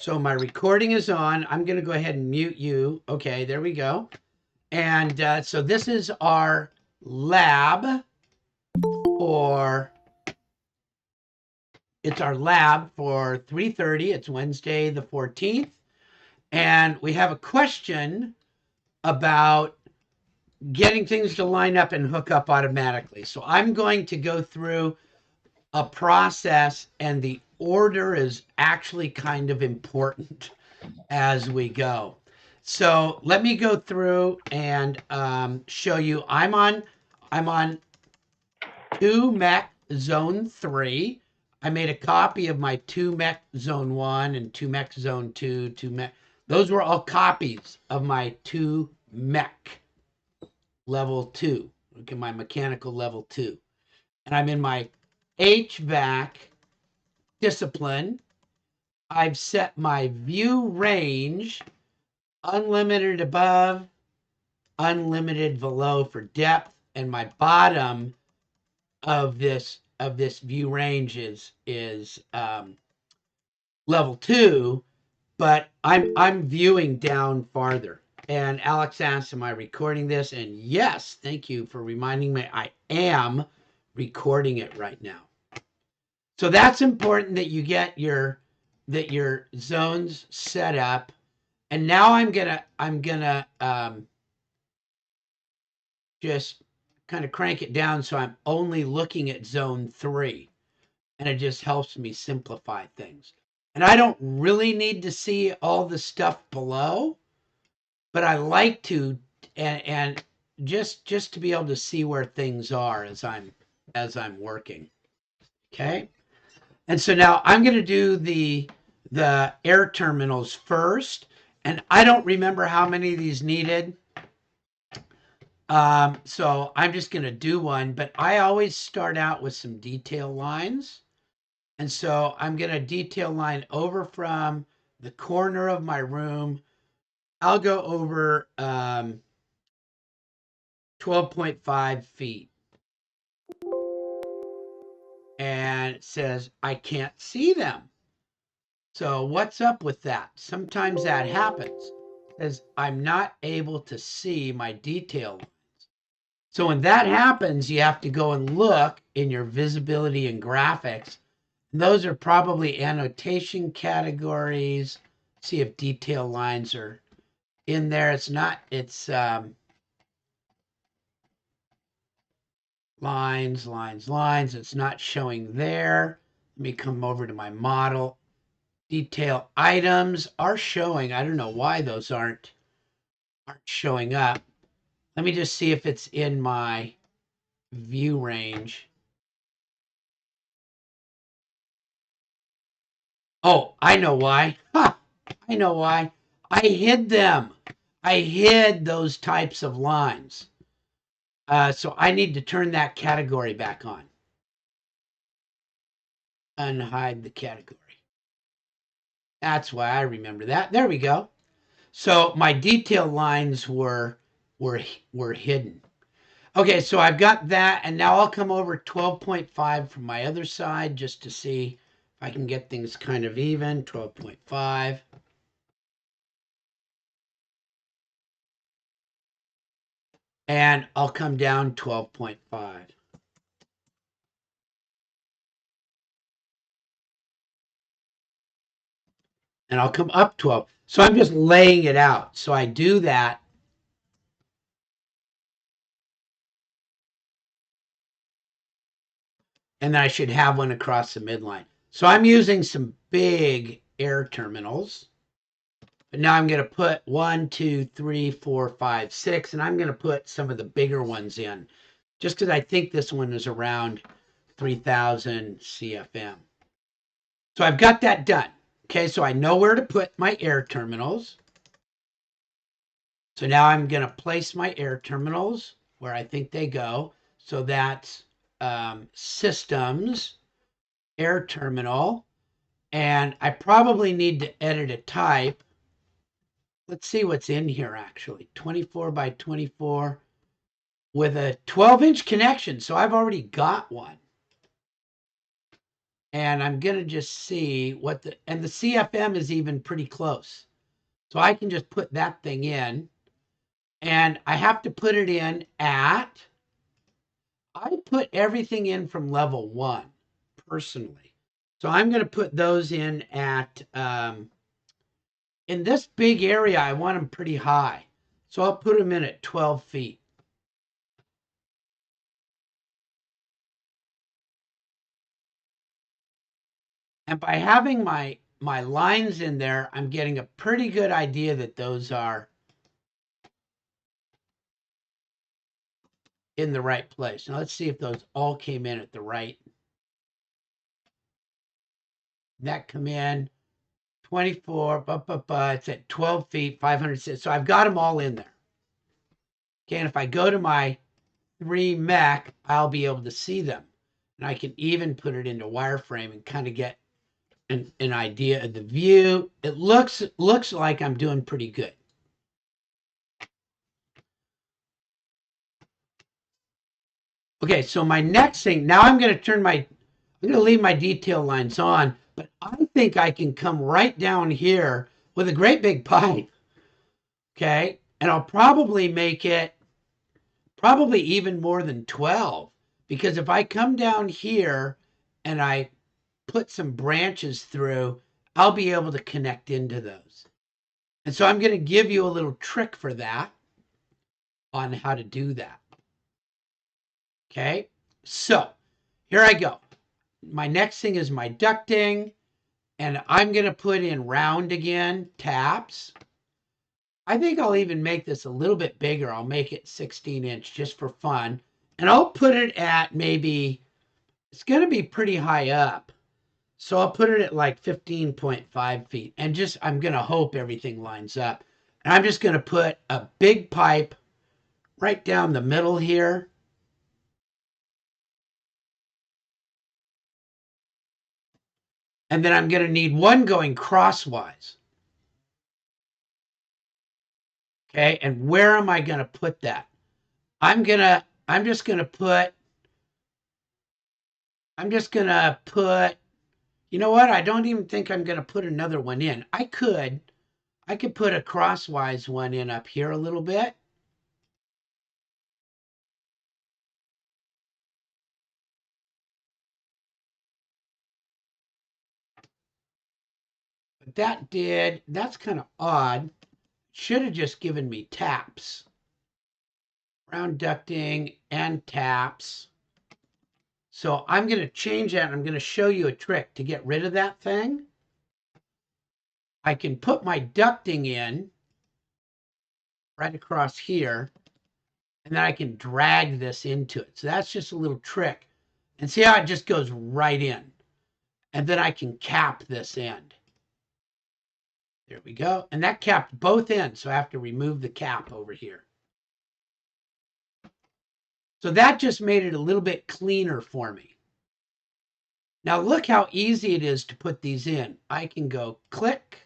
So my recording is on. I'm going to go ahead and mute you. Okay, there we go. And so this is our lab for, it's our lab for 3:30. It's Wednesday the 14th. And we have a question about getting things to line up and hook up automatically. So I'm going to go through a process, and the order is actually kind of important as we go. So let me go through and show you. I'm on 2 mech zone 3. I made a copy of my 2 mech zone 1 and 2 mech zone 2, 2 mech. Those were all copies of my 2 mech level 2. Look at my mechanical level 2. And I'm in my HVAC discipline. I've set my view range unlimited above, unlimited below for depth, and my bottom of this view range is level 2, but I'm viewing down farther. And Alex asked, am I recording this? And yes, thank you for reminding me. I am recording it right now. So that's important that you get your zones set up. And now I'm gonna just kind of crank it down so I'm only looking at zone 3, and it just helps me simplify things. And I don't really need to see all the stuff below, but I like to, and just to be able to see where things are as I'm working. Okay. And so now I'm going to do the air terminals first, and I don't remember how many of these needed. So I'm just going to do one, but I always start out with some detail lines. And so I'm going to detail line over from the corner of my room. I'll go over 12.5 feet. And it says, I can't see them. So what's up with that? Sometimes that happens. It says, I'm not able to see my detail lines. So when that happens, you have to go and look in your visibility and graphics. And those are probably annotation categories. See if detail lines are in there. It's not, it's lines. It's not showing there. Let me come over to my model. Detail items are showing. I don't know why those aren't showing up. Let me just see if it's in my view range. Oh, I know why. Ha! I know why. I hid them. I hid those types of lines. So I need to turn that category back on. Unhide the category. That's why I remember that. There we go. So my detail lines were hidden. Okay, so I've got that, and now I'll come over 12.5 from my other side just to see if I can get things kind of even. 12.5. And I'll come down 12.5. And I'll come up 12. So I'm just laying it out. So I do that. And then I should have one across the midline. So I'm using some big air terminals. But now I'm going to put 1, 2, 3, 4, 5, 6, and I'm going to put some of the bigger ones in, just because I think this one is around 3,000 CFM. So I've got that done. Okay, so I know where to put my air terminals. So now I'm going to place my air terminals where I think they go. So that's systems, air terminal, and I probably need to edit a type. Let's see what's in here actually. 24 by 24 with a 12-inch connection. So I've already got one. And I'm going to just see what and the CFM is even pretty close. So I can just put that thing in, and I have to put it in at, I put everything in from level 1 personally. So I'm going to put those in at, in this big area, I want them pretty high. So I'll put them in at 12 feet. And by having my lines in there, I'm getting a pretty good idea that those are in the right place. Now let's see if those all came in at the right. That come in 24, it's at 12 feet, 500. So I've got them all in there. Okay, and if I go to my 3 mech, I'll be able to see them. And I can even put it into wireframe and kind of get an idea of the view. It looks like I'm doing pretty good. Okay, so my next thing, now I'm going to leave my detail lines on, but I think I can come right down here with a great big pipe. Okay, and I'll probably make it probably even more than 12, because if I come down here and I put some branches through, I'll be able to connect into those. And so I'm going to give you a little trick for that on how to do that. Okay, so here I go. My next thing is my ducting, and I'm going to put in round again, taps. I think I'll even make this a little bit bigger. I'll make it 16-inch just for fun. And I'll put it at maybe, it's going to be pretty high up. So I'll put it at like 15.5 feet. And just, I'm going to hope everything lines up. And I'm just going to put a big pipe right down the middle here. And then I'm going to need one going crosswise. Okay, and where am I going to put that? I'm just going to put, you know what? I don't even think I'm going to put another one in. I could put a crosswise one in up here a little bit. But that's kind of odd. Should have just given me taps. Round ducting and taps. So I'm going to change that. I'm going to show you a trick to get rid of that thing. I can put my ducting in right across here, and then I can drag this into it. So that's just a little trick. And see how it just goes right in. And then I can cap this end. There we go. And that capped both ends, so I have to remove the cap over here. So that just made it a little bit cleaner for me. Now look how easy it is to put these in. I can go click,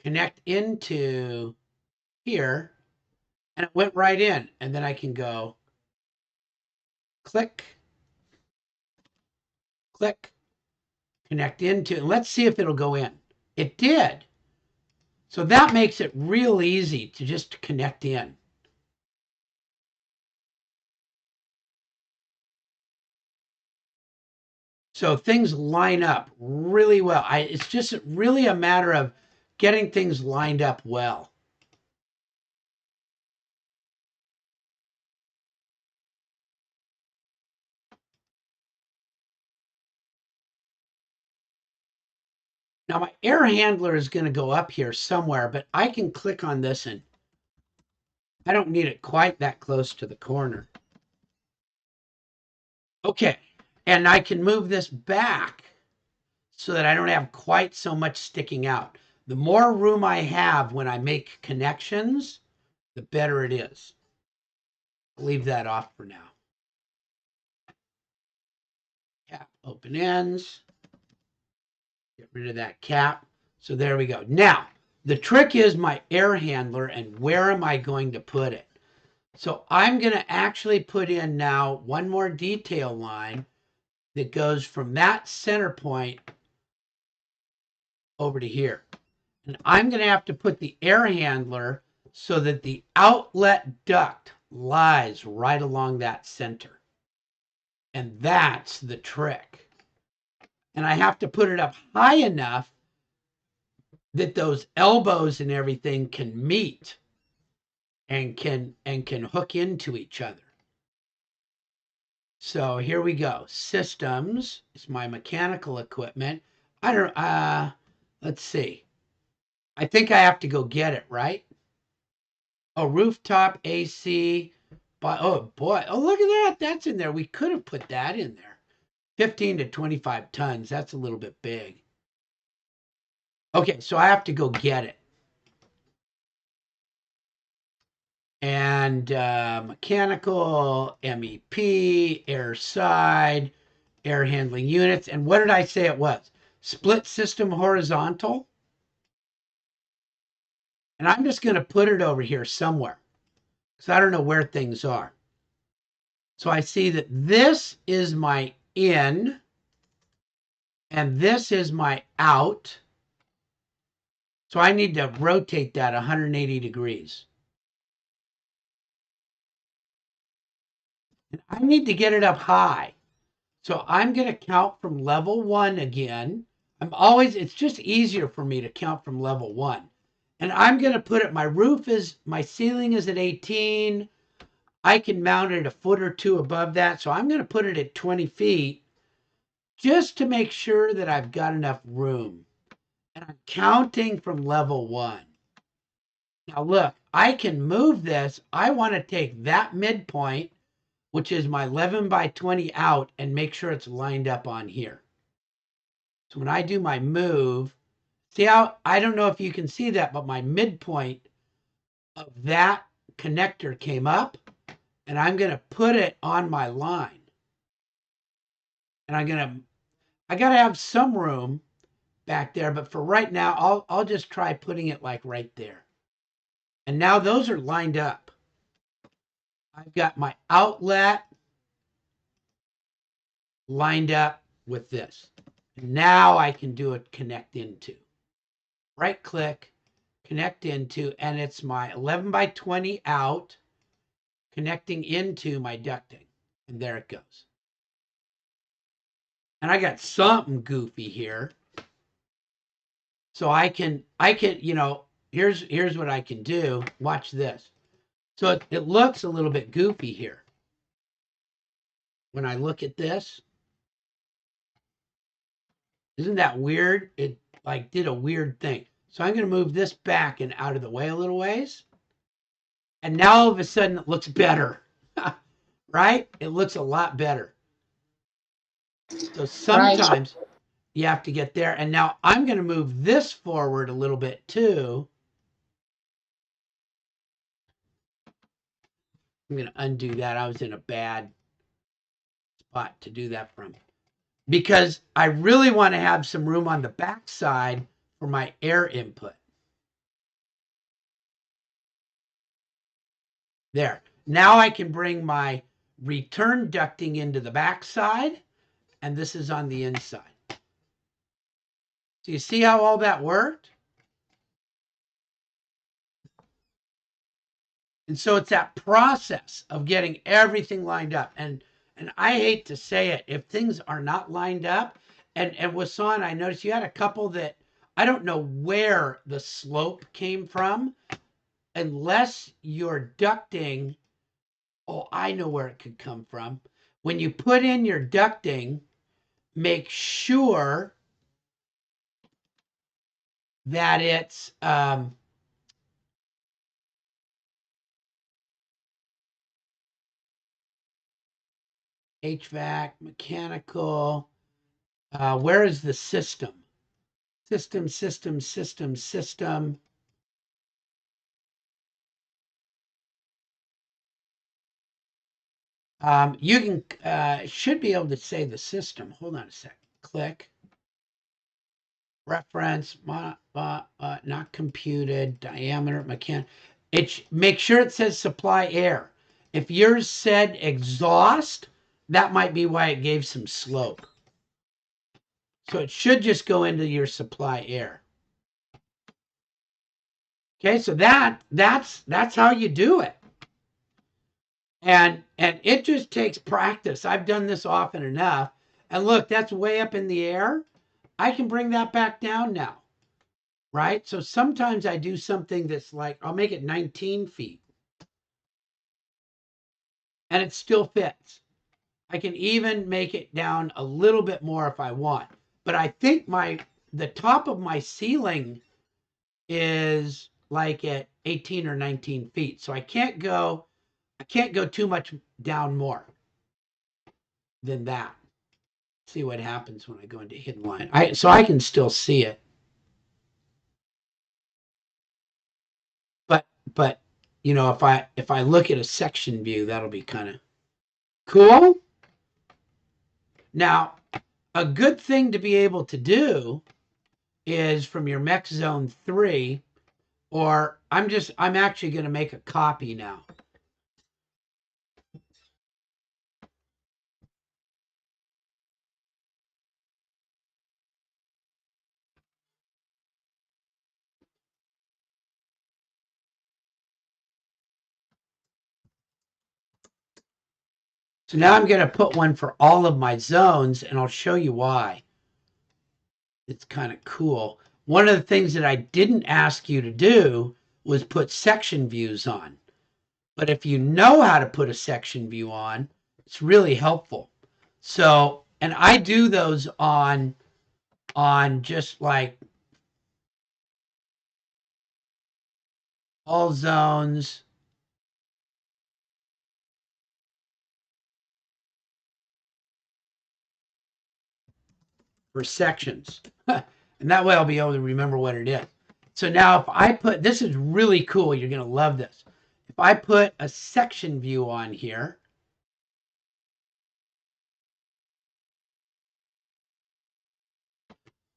connect into here, and it went right in. And then I can go click, click, connect into, and let's see if it'll go in. It did. So that makes it real easy to just connect in. So things line up really well. It's just really a matter of getting things lined up well. Now my air handler is going to go up here somewhere, but I can click on this and I don't need it quite that close to the corner. Okay, and I can move this back so that I don't have quite so much sticking out. The more room I have when I make connections, the better it is. I'll leave that off for now. Cap open ends. Get rid of that cap. So there we go. Now, the trick is my air handler and where am I going to put it? So I'm going to actually put in now one more detail line. that goes from that center point over to here. And I'm going to have to put the air handler so that the outlet duct lies right along that center. And that's the trick. And I have to put it up high enough that those elbows and everything can meet and can hook into each other. So here we go. Systems is my mechanical equipment. I don't let's see. I think I have to go get it, right? Oh, rooftop AC. Oh boy. Oh, look at that. That's in there. We could have put that in there. 15 to 25 tons. That's a little bit big. Okay, so I have to go get it. And mechanical, MEP, air side, air handling units. And what did I say it was? Split system horizontal. And I'm just going to put it over here somewhere because I don't know where things are. So I see that this is my in and this is my out. So I need to rotate that 180 degrees. And I need to get it up high. So I'm going to count from level 1 again. It's just easier for me to count from level 1. And I'm going to put it, my ceiling is at 18. I can mount it a foot or two above that. So I'm going to put it at 20 feet just to make sure that I've got enough room. And I'm counting from level 1. Now look, I can move this. I want to take that midpoint, which is my 11 by 20 out, and make sure it's lined up on here. So when I do my move, see how, I don't know if you can see that, but my midpoint of that connector came up, and I'm going to put it on my line. And I got to have some room back there, but for right now, I'll just try putting it like right there. And now those are lined up. I've got my outlet lined up with this. Now I can do a connect into. Right click, connect into, and it's my 11 by 20 out connecting into my ducting. And there it goes. And I got something goofy here. So I can, here's what I can do. Watch this. So it looks a little bit goofy here. When I look at this, isn't that weird? It like did a weird thing. So I'm going to move this back and out of the way a little ways. And now all of a sudden it looks better, right? It looks a lot better. So sometimes you have to get there. And now I'm going to move this forward a little bit too. I'm going to undo that. I was in a bad spot to do that from. Because I really want to have some room on the back side for my air input. There. Now I can bring my return ducting into the back side, and this is on the inside. So you see how all that worked? And so it's that process of getting everything lined up. And I hate to say it, if things are not lined up, and Wasan, I noticed you had a couple that I don't know where the slope came from, unless you're ducting. Oh, I know where it could come from. When you put in your ducting, make sure that it's HVAC, mechanical. Where is the system? System. You can should be able to say the system. Hold on a sec. Click. Reference, not computed, diameter, make sure it says supply air. If yours said exhaust, that might be why it gave some slope. So it should just go into your supply air. Okay, so that's how you do it. And it just takes practice. I've done this often enough. And look, that's way up in the air. I can bring that back down now, right? So sometimes I do something that's like, I'll make it 19 feet. And it still fits. I can even make it down a little bit more if I want. But I think the top of my ceiling is like at 18 or 19 feet. So I can't go too much down more than that. See what happens when I go into hidden line. So I can still see it. But you know, if I look at a section view, that'll be kind of cool. Now, a good thing to be able to do is from your Mech Zone 3, or I'm actually going to make a copy now. So now I'm going to put one for all of my zones, and I'll show you why. It's kind of cool. One of the things that I didn't ask you to do was put section views on. But if you know how to put a section view on, it's really helpful. So, and I do those on just like all zones. For sections. And that way I'll be able to remember what it is. So now if I put, this is really cool. You're going to love this. If I put a section view on here,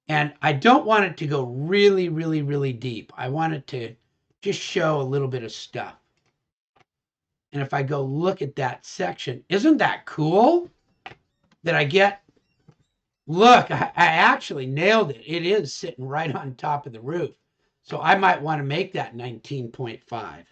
and I don't want it to go really, really, really deep. I want it to just show a little bit of stuff. And if I go look at that section, isn't that cool that I get, look, I actually nailed it. It is sitting right on top of the roof. So I might want to make that 19.5.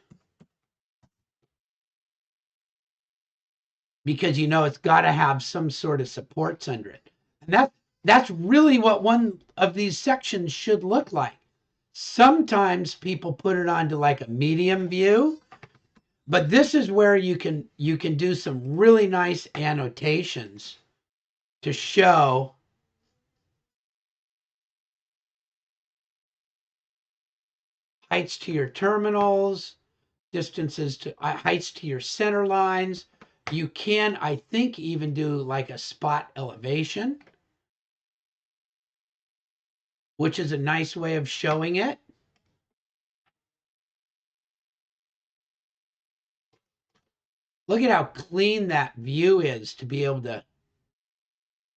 Because you know it's got to have some sort of supports under it. And that's really what one of these sections should look like. Sometimes people put it onto like a medium view, but this is where you can do some really nice annotations to show heights to your terminals, distances to heights to your center lines. You can, I think, even do like a spot elevation, which is a nice way of showing it. Look at how clean that view is to be able to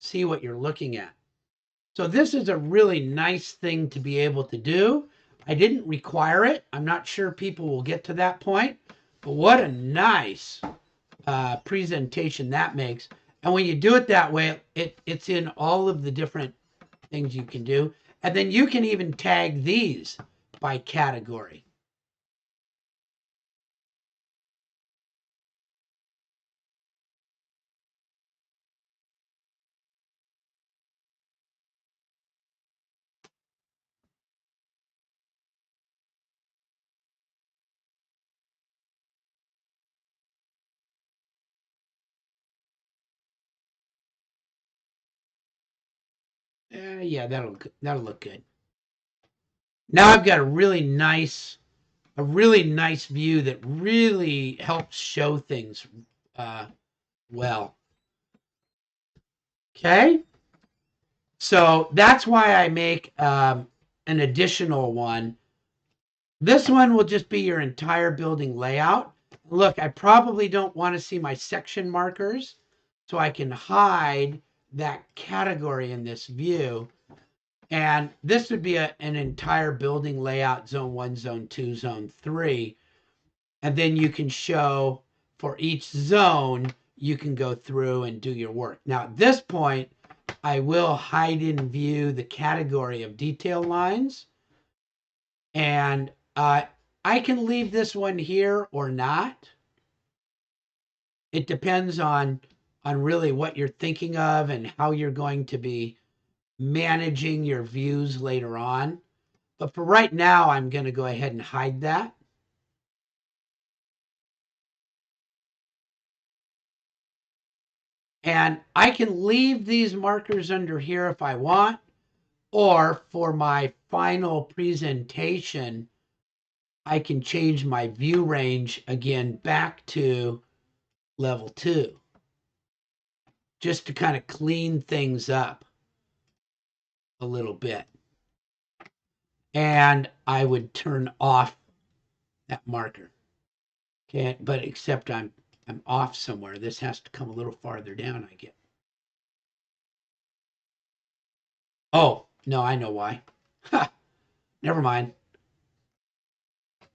see what you're looking at. So this is a really nice thing to be able to do. I didn't require it. I'm not sure people will get to that point, but what a nice presentation that makes. And when you do it that way, it's in all of the different things you can do. And then you can even tag these by category. Yeah, that'll look good. Now I've got a really nice view that really helps show things well. Okay, so that's why I make an additional one. This one will just be your entire building layout. Look, I probably don't want to see my section markers, so I can hide that category in this view. And this would be an entire building layout, zone 1, zone 2, zone 3. And then you can show for each zone, you can go through and do your work. Now, at this point, I will hide in view the category of detail lines. And I can leave this one here or not. It depends on really what you're thinking of and how you're going to be managing your views later on. But for right now, I'm going to go ahead and hide that. And I can leave these markers under here if I want, or for my final presentation, I can change my view range again back to level 2, just to kind of clean things up a little bit. And I would turn off that marker. Okay, but except I'm off somewhere. This has to come a little farther down, I get. Oh, no, I know why. Ha, never mind.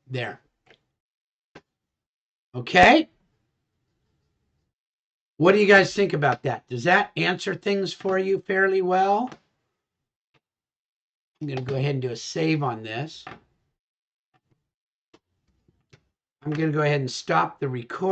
There. Okay. What do you guys think about that? Does that answer things for you fairly well? I'm going to go ahead and do a save on this. I'm going to go ahead and stop the recording.